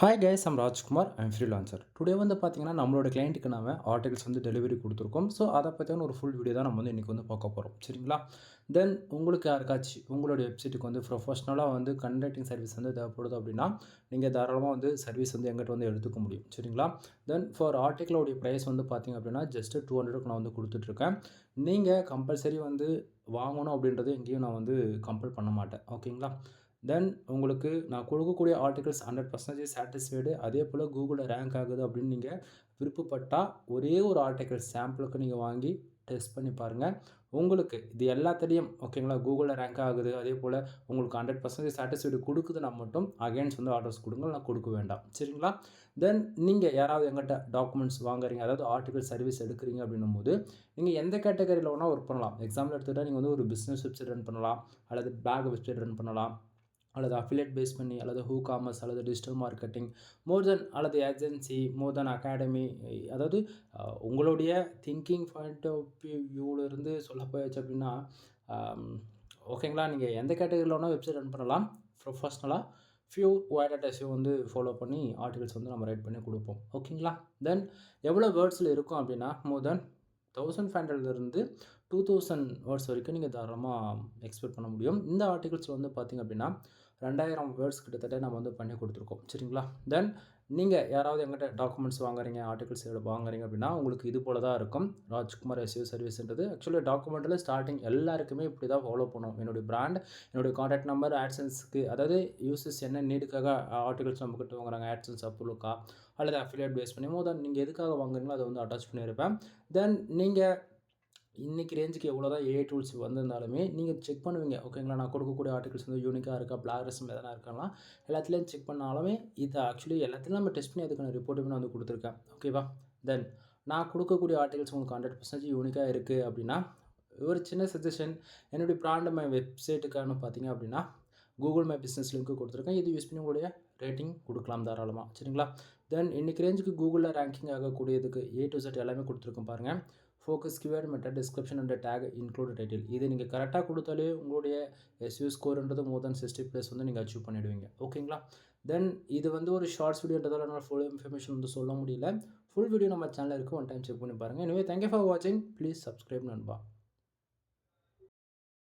Hi guys, I'm Rajkumar. I'm freelancer. Today வந்து பார்த்தீங்கன்னா, நம்மளோட கிளையண்ட்டுக்கு நாம ஆர்டிகல்ஸ் வந்து டெலிவரி குடுத்துருக்கோம். ஸோ, அத பத்தியான ஒரு ஃபுல் வீடியோ தான் நம்ம வந்து இன்னைக்கு வந்து பார்க்க போறோம். சரிங்களா? தென் உங்களுக்கு யாருக்காச்சும் உங்களுடைய வெப்சைட்டுக்கு வந்து ப்ரொஃபஷனலா வந்து கன்டக்டிங் சர்வீஸ் வந்து தேவைப்படுது அப்படின்னா, நீங்க தாராளமா வந்து சர்வீஸ் வந்து எங்கிட்ட வந்து எடுத்துக்க முடியும். சரிங்களா? தென் ஃபார் ஆர்டிக்கிளோடைய பிரைஸ் வந்து பார்த்தீங்க அப்படின்னா, ஜஸ்ட் 200க்கு நான் வந்து குடுத்துட்டுருக்கேன். நீங்க கம்பல்சரி வந்து வாங்கணும் அப்படின்றது எங்கேயும் நான் வந்து கம்பல் பண்ண மாட்டேன். ஓகேங்களா? தென் உங்களுக்கு நான் கொடுக்கக்கூடிய ஆர்டிகல்ஸ் 100% சாட்டிஸ்ஃபைடு. அதேபோல கூகுள்ல ரேங்க் ஆகுது அப்படின்னு நீங்க விருப்பப்பட்டா, ஒரே ஒரு ஆர்டிகிள் சாம்பிளுக்கு நீங்க வாங்கி டெஸ்ட் பண்ணி பாருங்க. உங்களுக்கு இது எல்லாத்துலயும் ஓகேங்களா, கூகுள்ல ரேங்க் ஆகுது. அதேபோல உங்களுக்கு 100% சாட்டிஸ்ஃபைடு குடுக்குதுன்னா மட்டும் அகைன்ஸ் வந்து ஆர்டர்ஸ் குடுங்க. இல்லனா குடுக்க வேண்டாம். சரிங்களா? தென் நீங்க யாராவது எங்கிட்ட டாக்குமெண்ட்ஸ் வாங்குறீங்க, அதாவது ஆர்டிகிள் சர்வீஸ் எடுக்குறீங்க அப்படின்னும்போது, நீங்க எந்த கேட்டகரியில வேணா வொர்க் பண்ணலாம். எக்ஸாம்பிள் எடுத்துக்கிட்டா நீங்க வந்து ஒரு பிசினஸ் வெப்சைட் ரன் பண்ணலாம், அல்லது பேக் வெப்சைட் ரன் பண்ணலாம், அல்லது அஃபிலியேட் பேஸ் பண்ணி, அல்லது ஹூ காமர்ஸ், அல்லது டிஜிட்டல் மார்க்கெட்டிங், மோர் தென் அல்லது ஏஜென்சி, மோர் தென் அகாடமி. அதாவது உங்களுடைய திங்கிங் பாயிண்ட் ஆஃப் வியூவிலிருந்து சொல்ல போயாச்சு அப்படின்னா, அம் ஓகேங்களா, நீங்கள் எந்த கேட்டகரியில் வேணால் வெப்சைட் ரன் பண்ணலாம். ப்ரொஃபஷ்னலாக ஃபியூ ஒய்டட்டஸையும் வந்து ஃபாலோ பண்ணி ஆர்டிகல்ஸ் வந்து நம்ம ரைட் பண்ணி கொடுப்போம். ஓகேங்களா? தென் எவ்வளோ வேர்ட்ஸில் இருக்கும் அப்படின்னா, மோர் தென் 1500லேருந்து 2000 வேர்ட்ஸ் வரைக்கும் நீங்கள் தாராளமாக எக்ஸ்பெக்ட் பண்ண முடியும். இந்த ஆர்டிகல்ஸ் வந்து பார்த்தீங்க அப்படின்னா 2000 வேர்ட்ஸ் கிட்டத்தட்ட நம்ம வந்து பண்ணி கொடுத்துருக்கோம். சரிங்களா? தென் நீங்கள் யாராவது எங்கிட்ட டாக்குமெண்ட்ஸ் வாங்குறீங்க, ஆர்டிகல்ஸ் வாங்குறீங்க அப்படின்னா, உங்களுக்கு இது போல தான் இருக்கும். ராஜ்குமார் எஸ்இஓ சர்வீஸ்ன்றது ஆக்சுவலி டாக்குமெண்ட்டில் ஸ்டார்ட்டிங் எல்லாருக்குமே இப்படி தான் ஃபாலோ பண்ணுவோம். என்னுடைய பிராண்ட், என்னுடைய கான்டாக்ட் நம்பர், ஆட்சன்ஸ்க்கு, அதாவது யூசர்ஸ் என்ன நீடுக்காக ஆர்டிகல்ஸ் நம்மக்கிட்ட வாங்குறாங்க, ஆட்சன்ஸ் அப்ரூவலுக்கா அல்லது அஃபிலியேட் பேஸ் பண்ணி மோர் நீங்கள் எதுக்காக வாங்குறீங்களோ அதை வந்து அட்டாச் பண்ணியிருப்பேன். தென் நீங்கள் இன்னைக்கு ரேஞ்சுக்கு எவ்வளோ தான் ஏஐ டூல்ஸ் வந்திருந்தாலுமே, நீங்க செக் பண்ணுவீங்க. ஓகேங்களா? நான் கொடுக்கக்கூடிய ஆர்டிகிள்ஸ் வந்து யூனிக்கா இருக்கா, பிளாகரிசம் எதனா இருக்கான்னா, எல்லாத்துலயும் செக் பண்ணாலுமே, இது ஆக்சுவலி எல்லாத்தையும் நம்ம டெஸ்ட் பண்ணி அதுக்கான ரிப்போர்ட்டுமே நான் வந்து குடுத்துருக்கேன். ஓகேவா? தென் நான் கொடுக்கக்கூடிய ஆர்டிகிள்ஸ் உங்களுக்கு 100% யூனிக்கா இருக்கு அப்படின்னா, ஒரு சின்ன சஜஷன், என்னுடைய பிராண்ட் மை வெப்சைட்டுக்கான பார்த்தீங்க அப்படின்னா, கூகுள் மை பிசினஸ் லிங்க் குடுத்துருக்கேன். இது யூஸ் பண்ணி உங்களுடைய ரேட்டிங் குடுக்கலாம் தாராளமா. சரிங்களா? தென் இன்னைக்கு ரேஞ்சுக்கு கூகுள்ல ரேங்கிங் ஆகக்கூடியதுக்கு ஏ டூ இசட் எல்லாமே குடுத்துருக்கேன் பாருங்க. Focus, keyword, meta, description and take, include title. இது நீங்க கரெக்ட்டா குடுத்தாலே உங்களுடைய எஸ்இஓ ஸ்கோர்ன்றது மோர் தென் 60+ வந்து நீங்க அச்சீவ் பண்ணிடுவீங்க. ஓகேங்களா? தென் இது வந்து ஒரு ஷார்ட்ஸ் வீடியோன்றதால என்னால ஃபுல் இன்ஃபர்மேஷன் வந்து சொல்ல முடியல. ஃபுல் வீடியோ நம்ம சேனல்ல இருக்கு. ஒன் டைம் செக் பண்ணி பாருங்க. எனிவே தேங்க் யூ ஃபார் வாட்சிங். ப்ளீஸ் சப்ஸ்கிரைப் நண்பா.